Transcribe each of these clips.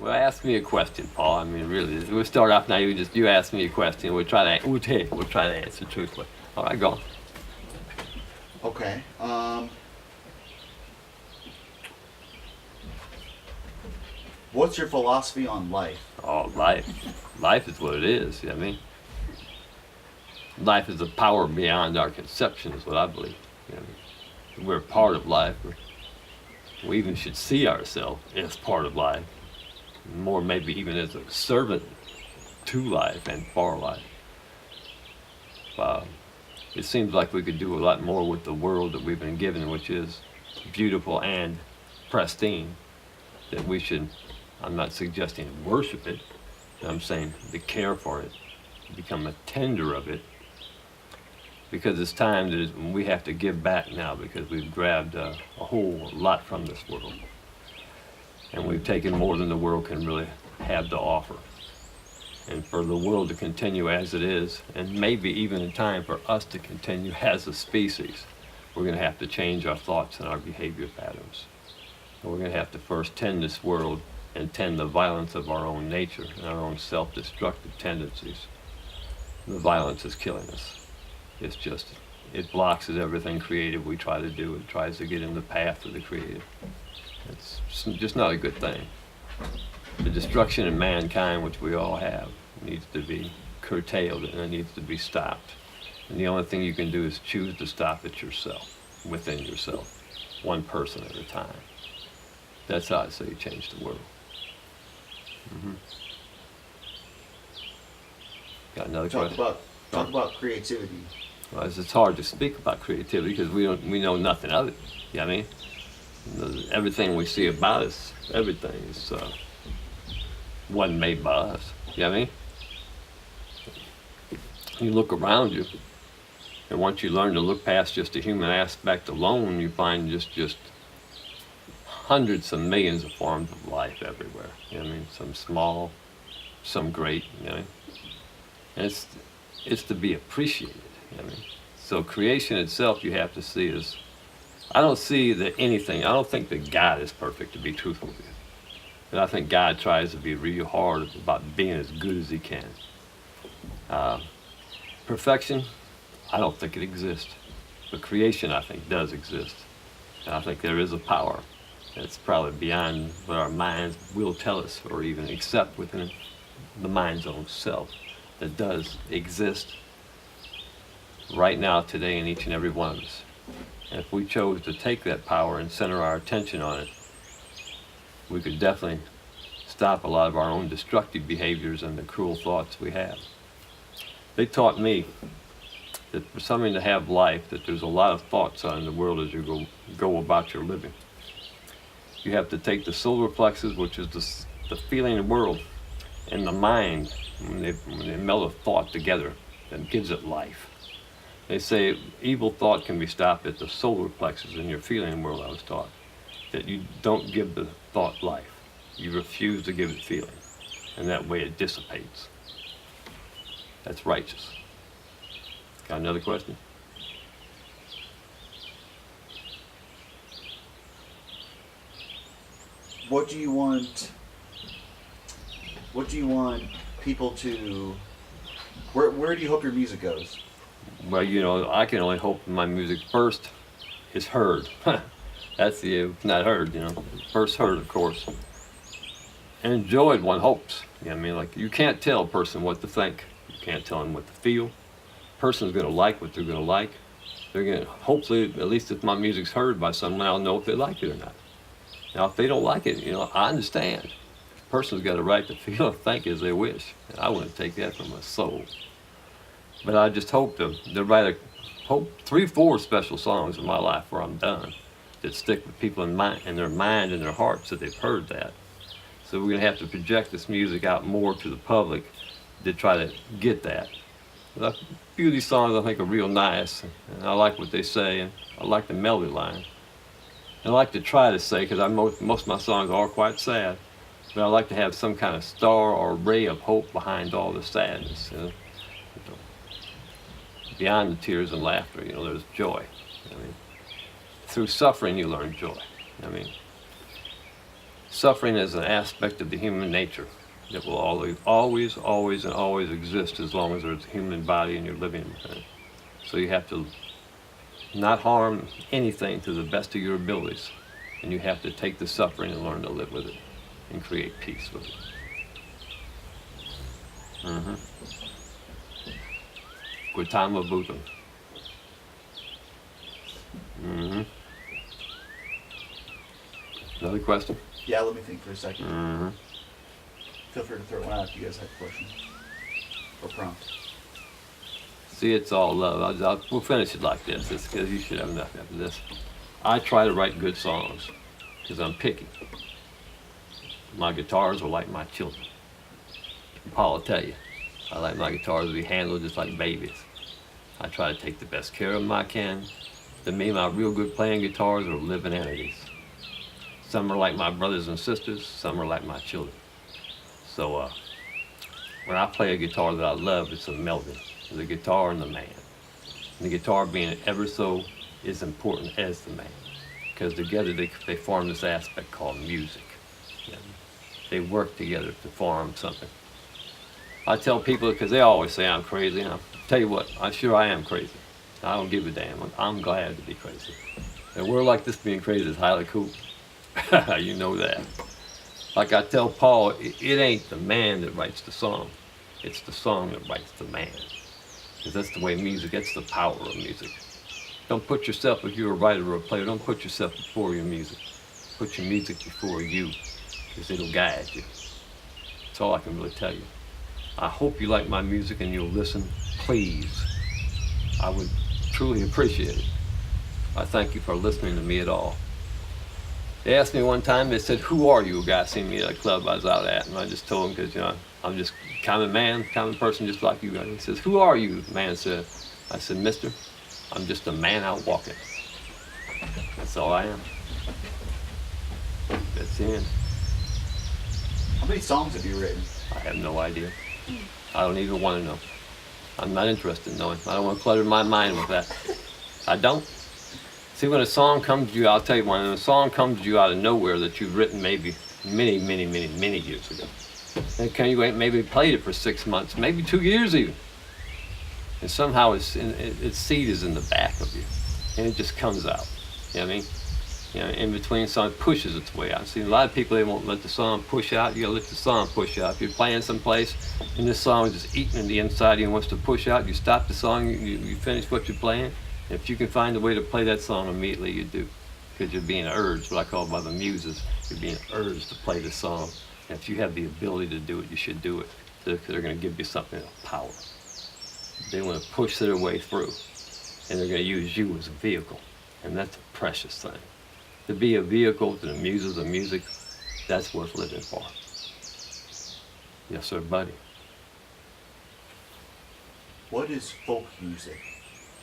Well, ask me a question, Paul. I mean, really, we'll start off now. You ask me a question. We'll try to answer truthfully. All right, go on. Okay. What's your philosophy on life? Oh, life is what it is. You know what I mean, life is a power beyond our conception, is what I believe. You know what I mean? We're part of life. We even should see ourselves as part of life, more maybe even as a servant to life and for life. Uh, it seems like we could do a lot more with the world that we've been given, which is beautiful and pristine, that we should, I'm not suggesting worship it, I'm saying to care for it, become a tender of it, because it's time that we have to give back now, because we've grabbed a whole lot from this world. And we've taken more than the world can really have to offer. And for the world to continue as it is, and maybe even in time for us to continue as a species, we're going to have to change our thoughts and our behavior patterns. And we're going to have to first tend this world and tend the violence of our own nature and our own self-destructive tendencies. The violence is killing us. It blocks everything creative we try to do. It tries to get in the path of the creative. It's just not a good thing. The destruction of mankind, which we all have, needs to be curtailed and it needs to be stopped. And the only thing you can do is choose to stop it yourself, within yourself, one person at a time. That's how I say you change the world. Mm-hmm. Got another question? Talk about creativity. Well, it's hard to speak about creativity because we know nothing of it. You know what I mean? Everything we see about us, everything is wasn't made by us. You know what I mean? You look around you, and once you learn to look past just the human aspect alone, you find just hundreds of millions of forms of life everywhere. You know what I mean? Some small, some great. You know, and it's to be appreciated. You know what I mean? So creation itself, you have to see as, I don't see that anything, I don't think that God is perfect, to be truthful with you. But I think God tries to be real hard about being as good as he can. Perfection, I don't think it exists. But creation, I think, does exist. And I think there is a power that's probably beyond what our minds will tell us or even accept within the mind's own self that does exist right now, today, in each and every one of us. And if we chose to take that power and center our attention on it, we could definitely stop a lot of our own destructive behaviors and the cruel thoughts we have. They taught me that for something to have life, that there's a lot of thoughts on in the world as you go about your living. You have to take the solar plexus, which is the feeling world, and the mind, when they meld a thought together, that gives it life. They say evil thought can be stopped at the solar plexus in your feeling world, I was taught. That you don't give the thought life. You refuse to give it feeling. And that way it dissipates. That's righteous. Got another question? What do you want people to, where do you hope your music goes? Well, you know, I can only hope my music first is heard. That's not heard, you know, first heard, of course. And enjoyed, one hopes. You know what I mean? Like, you can't tell a person what to think. You can't tell them what to feel. A person's going to like what they're going to like. They're going to, hopefully, at least if my music's heard by someone, I'll know if they like it or not. Now, if they don't like it, you know, I understand. A person's got a right to feel and think as they wish. And I wouldn't take that from my soul. But I just hope to write 3-4 special songs in my life where I'm done that stick with people in their mind and their hearts that they've heard that. So we're going to have to project this music out more to the public to try to get that. But a few of these songs I think are real nice, and I like what they say, and I like the melody line. And I like to try to say, because most of my songs are quite sad, but I like to have some kind of star or ray of hope behind all the sadness. You know? Beyond the tears and laughter, you know, there's joy. I mean, through suffering, you learn joy. I mean, Suffering is an aspect of the human nature that will always exist as long as there's a human body and you're living with it. So you have to not harm anything to the best of your abilities, and you have to take the suffering and learn to live with it and create peace with it. Gautama Buddha. Another question? Yeah, let me think for a second. Mm-hmm. Feel free to throw one out if you guys have a question or prompt. See, it's all love. We'll finish it like this, because you should have enough after this. I try to write good songs because I'm picky. My guitars are like my children. Paul will tell you, I like my guitars to be handled just like babies. I try to take the best care of them I can. To me, my real good playing guitars are living entities. Some are like my brothers and sisters, some are like my children. So when I play a guitar that I love, it's a melody. The guitar and the man. And the guitar being ever so as important as the man. Because together they form this aspect called music. And they work together to form something. I tell people, because they always say I'm crazy, and I'll tell you what, I am crazy. I don't give a damn. I'm glad to be crazy. And we're like this being crazy is highly cool. You know that. Like I tell Paul, it ain't the man that writes the song. It's the song that writes the man. Because that's the way music, that's the power of music. Don't put yourself, if you're a writer or a player, don't put yourself before your music. Put your music before you, because it'll guide you. That's all I can really tell you. I hope you like my music and you'll listen. Please. I would truly appreciate it. I thank you for listening to me at all. They asked me one time, they said, "Who are you?" A guy seen me at a club I was out at, and I just told him, because, I'm just common man, common person just like you guys. He says, "Who are you?" The man said. I said, "Mister, I'm just a man out walking." That's all I am. That's the end. How many songs have you written? I have no idea. I don't even want to know. I'm not interested in knowing. I don't want to clutter my mind with that. I don't. See, when a song comes to you, I'll tell you when a song comes to you out of nowhere that you've written maybe many years ago. And you ain't maybe played it for 6 months, maybe 2 years even. And somehow its seed is in the back of you. And it just comes out. You know what I mean? In between song, it pushes its way out. See, a lot of people, they won't let the song push out. You gotta let the song push out. If you're playing someplace and this song is just eating in the inside of you and wants to push out, you stop the song, you finish what you're playing. If you can find a way to play that song immediately, you do. Because you're being urged, what I call by the muses, you're being urged to play the song. And if you have the ability to do it, you should do it. Because they're going to give you something of power. They want to push their way through. And they're going to use you as a vehicle. And that's a precious thing. To be a vehicle to the muses of music, that's worth living for. Yes, sir, buddy. What is folk music?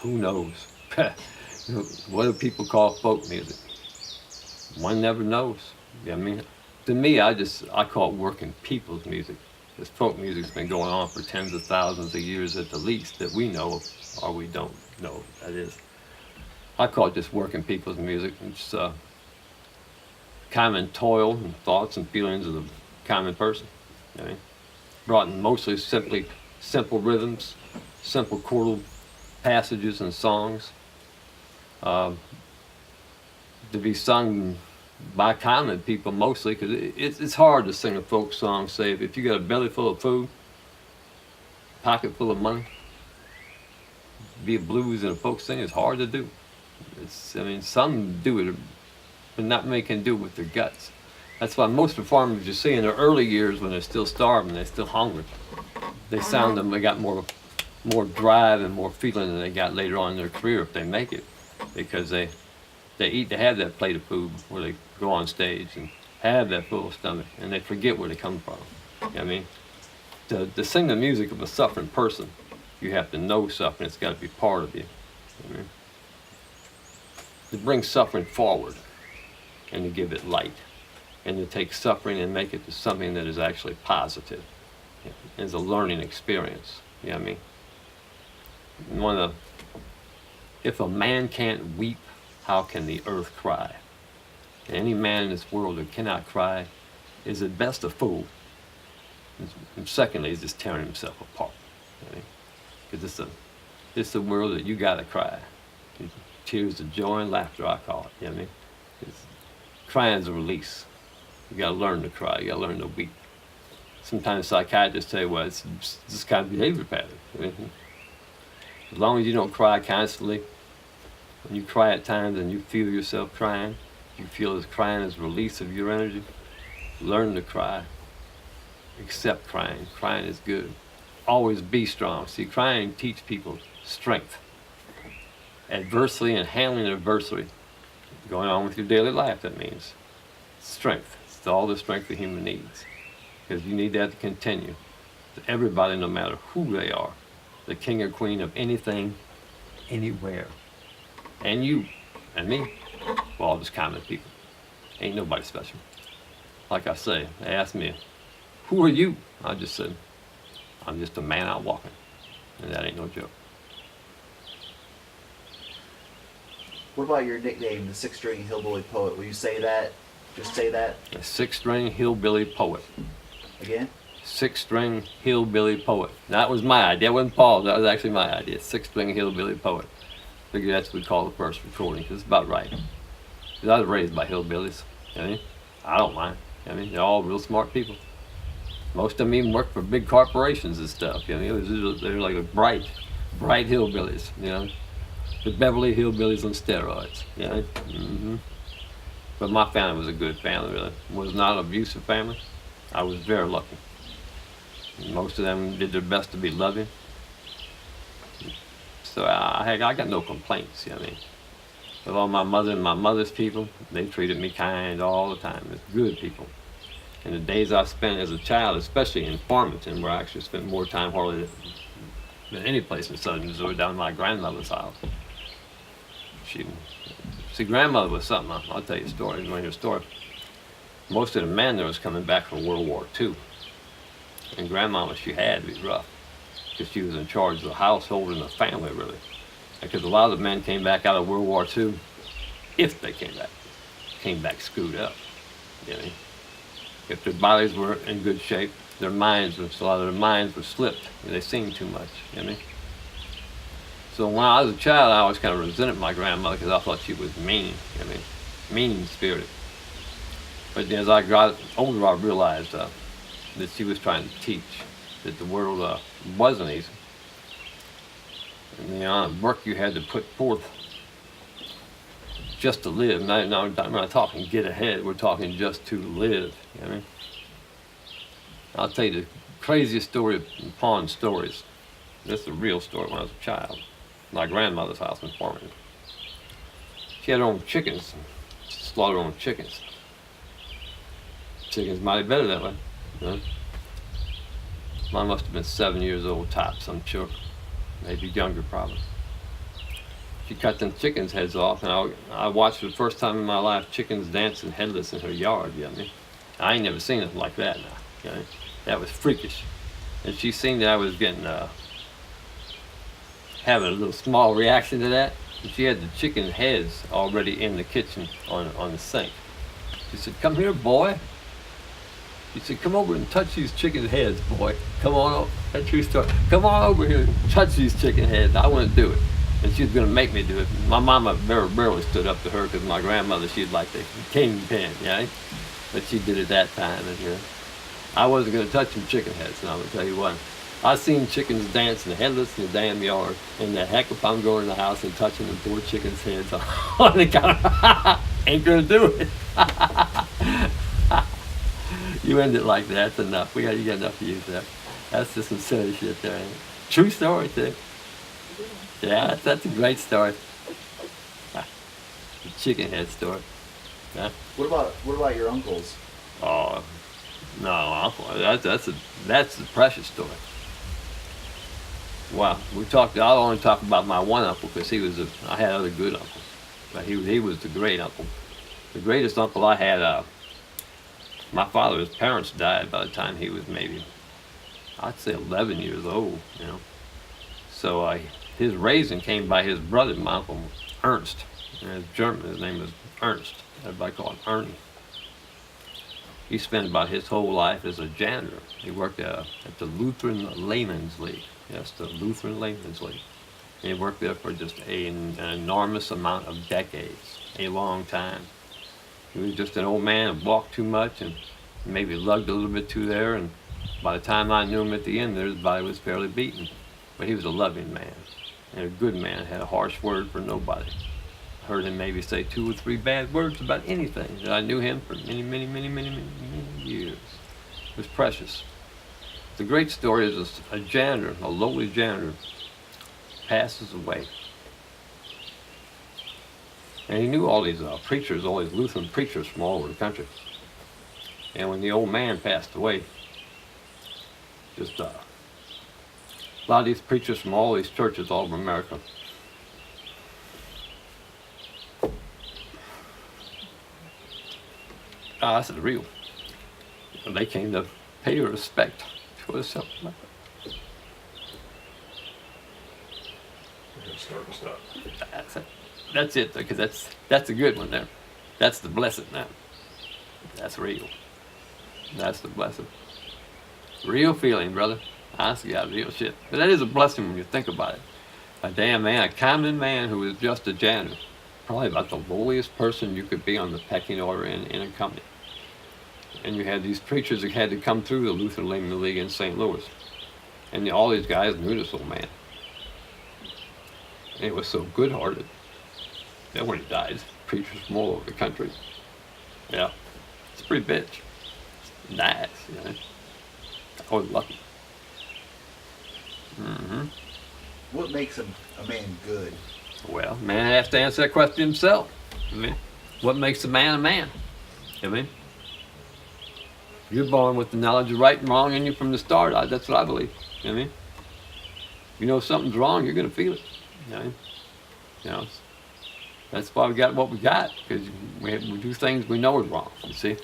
Who knows? What do people call folk music? One never knows. I mean, to me, I call it working people's music. This folk music's been going on for tens of thousands of years at the least that we know of, or we don't know, that is. I call it just working people's music. It's common toil and thoughts and feelings of the common person. You know? Brought in mostly simple rhythms, simple chordal passages and songs to be sung by common people mostly, because it's hard to sing a folk song, say, if you got a belly full of food, pocket full of money. Be a blues and a folk sing is hard to do. Some do it, but not many can do it with their guts. That's why most performers you see in their early years, when they're still starving, they're still hungry, they sound them, they got more drive and more feeling than they got later on in their career if they make it, because they have that plate of food before they go on stage and have that full stomach, and they forget where they come from. You know what I mean? To sing the music of a suffering person, you have to know suffering. It's got to be part of you. You know what I mean? To bring suffering forward and to give it light, and to take suffering and make it to something that is actually positive. It's a learning experience. You know what I mean? If a man can't weep, how can the earth cry? Any man in this world that cannot cry is at best a fool. And secondly, he's just tearing himself apart. Because it's a world that you gotta cry. It's tears of joy and laughter, I call it. You know what I mean? Crying is a release. You gotta learn to cry. You gotta learn to weep. Sometimes psychiatrists say, well, it's this kind of behavior pattern. As long as you don't cry constantly, when you cry at times and you feel yourself crying, you feel as crying is a release of your energy, learn to cry. Accept crying. Crying is good. Always be strong. See, crying teaches people strength. Adversity and handling adversity going on with your daily life, that means strength. It's all the strength the human needs. Because you need that to continue. Everybody, no matter who they are, the king or queen of anything, anywhere. And you, and me, we're all just common people. Ain't nobody special. Like I say, they asked me, who are you? I just said, I'm just a man out walking. And that ain't no joke. What about your nickname, the six-string hillbilly poet? Will you say that? Just say that? A six-string hillbilly poet. Again? Six-string hillbilly poet. That was my idea. That wasn't Paul's. That was actually my idea. Six-string hillbilly poet. Figured that's what we call the first recording, because it's about right. Because I was raised by hillbillies. You know what I mean? I don't mind. You know what I mean? They're all real smart people. Most of them even work for big corporations and stuff. You know, they're like a bright hillbillies. You know, the Beverly Hillbillies on steroids. You know, But my family was a good family. Really, it was not an abusive family. I was very lucky. Most of them did their best to be loving. So I got no complaints. You know what I mean? With all my mother and my mother's people, they treated me kind all the time. It's good people. And the days I spent as a child, especially in Farmington, where I actually spent more time hardly than any place in southern Missouri, down at my grandmother's house. See, grandmother was something. I'll tell you a story. You want to hear a story? Most of the men there was coming back from World War II. And grandmama, she had to be rough, because she was in charge of the household and the family, really. Because a lot of the men came back out of World War II, if they came back screwed up. You know? If their bodies were in good shape, a lot of their minds were slipped. They seen too much, you know what I mean? So when I was a child, I always kind of resented my grandmother because I thought she was mean, you know what I mean? Mean-spirited. But then as I got older, I realized that she was trying to teach that the world wasn't easy. And the amount of work you had to put forth just to live. Now we're not talking get ahead, we're talking just to live. You know what I mean? I'll tell you the craziest story upon stories. This is a real story when I was a child. My grandmother's house in Farmington. She had her own chickens, slaughtered her own chickens. Chickens mighty better that way. You know? Mine must have been 7 years old tops, I'm sure. Maybe younger probably. She cut them chickens' heads off, and I watched for the first time in my life chickens dancing headless in her yard. You know what I mean? I ain't never seen nothing like that now. You know? That was freakish. And she seen that I was getting having a little small reaction to that. And she had the chicken heads already in the kitchen on the sink. She said, "Come here, boy." She said, "Come over and touch these chicken heads, boy. Come on over." That's a true story. "Come on over here and touch these chicken heads." I wouldn't do it. And she was going to make me do it. My mama very rarely stood up to her because my grandmother, she'd like the kingpin, yeah? But she did it that time. And, you know, I wasn't going to touch them chicken heads, and I'm going to tell you what. I've seen chickens dancing headless in the damn yard. And the heck if I'm going in the house and touching the poor chickens' heads on the counter. Ain't going to do it. You end it like that, that's enough. You got enough to use that. That's just some silly shit there, ain't it? True story, too. Yeah, that's a great story. The chicken head story. Yeah. What about your uncles? Oh, no, uncle. That's a precious story. Wow, I'll only talk about my one uncle because I had other good uncles, but he was the great uncle. The greatest uncle I had. My father's parents died by the time he was maybe, I'd say 11 years old. You know, so his raising came by his brother, my uncle Ernst. And his name was Ernst. Everybody called him Ernie. He spent about his whole life as a janitor. He worked at the Lutheran Layman's League. Yes, the Lutheran Layman's League. And he worked there for just an enormous amount of decades, a long time. He was just an old man who walked too much and maybe lugged a little bit too there. And by the time I knew him at the end, his body was fairly beaten. But he was a loving man and a good man, had a harsh word for nobody. I heard him maybe say 2 or 3 bad words about anything. And I knew him for many, many, many, many, many, many years. It was precious. The great story is a janitor, a lowly janitor, passes away. And he knew all these preachers, all these Lutheran preachers from all over the country. And when the old man passed away, just a lot of these preachers from all these churches all over America this is real. And they came to pay respect to us. We're gonna start with stuff. That's it, because that's a good one there. That's the blessed now. That's real. That's the blessed. Real feeling, brother. Honestly, God, real shit. But that is a blessing when you think about it. A damn man, a common man who is just a janitor. Probably about the lowliest person you could be on the pecking order in a company. And you had these preachers that had to come through the Lutheran Layman League in St. Louis. And all these guys knew this old man. And he was so good-hearted that when he died, preachers from all over the country. Yeah, it's pretty bitch. Nice, you know. I was lucky. Mm-hmm. What makes a man good? Well, man has to answer that question himself. I mean, what makes a man a man? I mean, you're born with the knowledge of right and wrong in you from the start. That's what I believe. I mean, you know something's wrong, you're gonna feel it. You know, that's why we got what we got, because we do things we know are wrong. You see,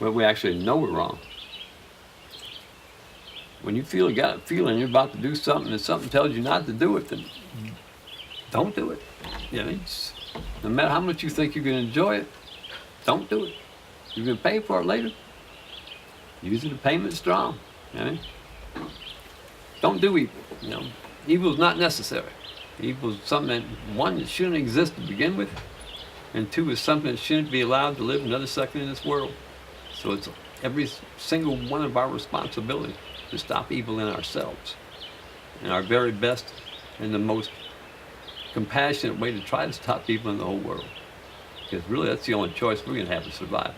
well, we actually know we're wrong. When you got a feeling you're about to do something and something tells you not to do it, then don't do it. You know, no matter how much you think you're going to enjoy it, don't do it. You're going to pay for it later. Usually the payment's strong. You know? Don't do evil. You know, evil is not necessary. Evil is something that, 1, that shouldn't exist to begin with, and 2, is something that shouldn't be allowed to live another second in this world. So it's every single one of our responsibilities to stop evil in ourselves, and our very best and the most compassionate way to try to stop evil in the whole world. Because really that's the only choice we're going to have to survival.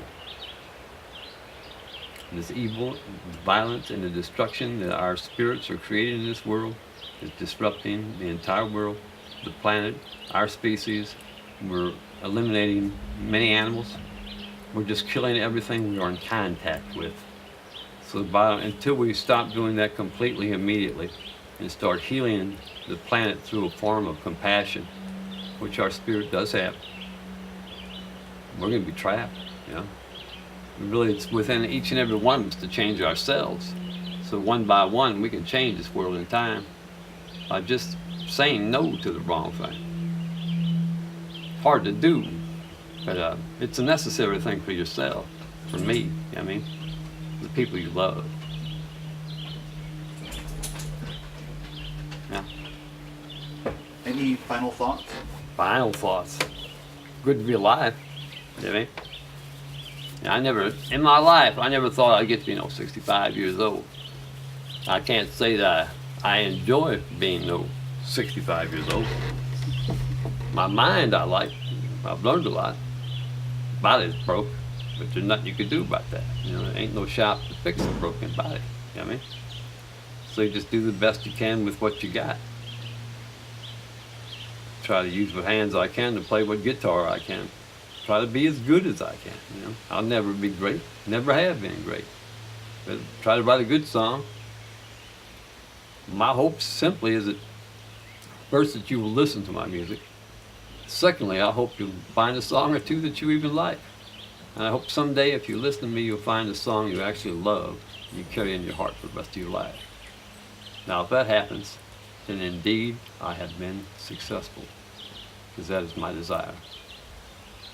This evil, violence, and the destruction that our spirits are creating in this world is disrupting the entire world, the planet, our species. We're eliminating many animals. We're just killing everything we are in contact with. So until we stop doing that completely immediately and start healing the planet through a form of compassion, which our spirit does have, we're going to be trapped, you know. Really, it's within each and every one of us to change ourselves. So one by one, we can change this world in time by just saying no to the wrong thing. Hard to do, but it's a necessary thing for yourself, for me, I mean, the people you love. Yeah. Any final thoughts? Final thoughts. Good to be alive, you know what I mean? In my life, I never thought I'd get to, 65 years old. I can't say that I enjoy being, 65 years old. My mind I like. I've learned a lot. Body's broke, but there's nothing you can do about that. There ain't no shop to fix a broken body. You know what I mean? So you just do the best you can with what you got. Try to use what hands I can to play what guitar I can. Try to be as good as I can. I'll never be great. Never have been great. But try to write a good song. My hope simply is that, first, that you will listen to my music. Secondly, I hope you'll find a song or two that you even like. And I hope someday, if you listen to me, you'll find a song you actually love and you carry in your heart for the rest of your life. Now, if that happens, then indeed I have been successful, because that is my desire.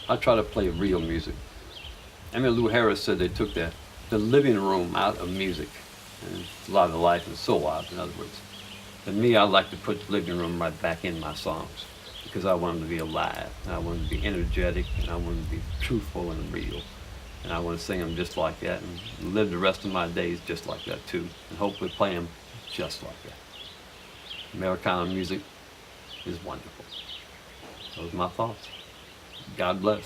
I try to play real music. Emmylou Harris said they took the living room out of music, and a lot of the life and soul out, in other words. And me, I like to put the living room right back in my songs because I want them to be alive, and I want them to be energetic, and I want them to be truthful and real. And I want to sing them just like that and live the rest of my days just like that too, and hopefully play them just like that. Americana music is wonderful. Those are my thoughts. God bless.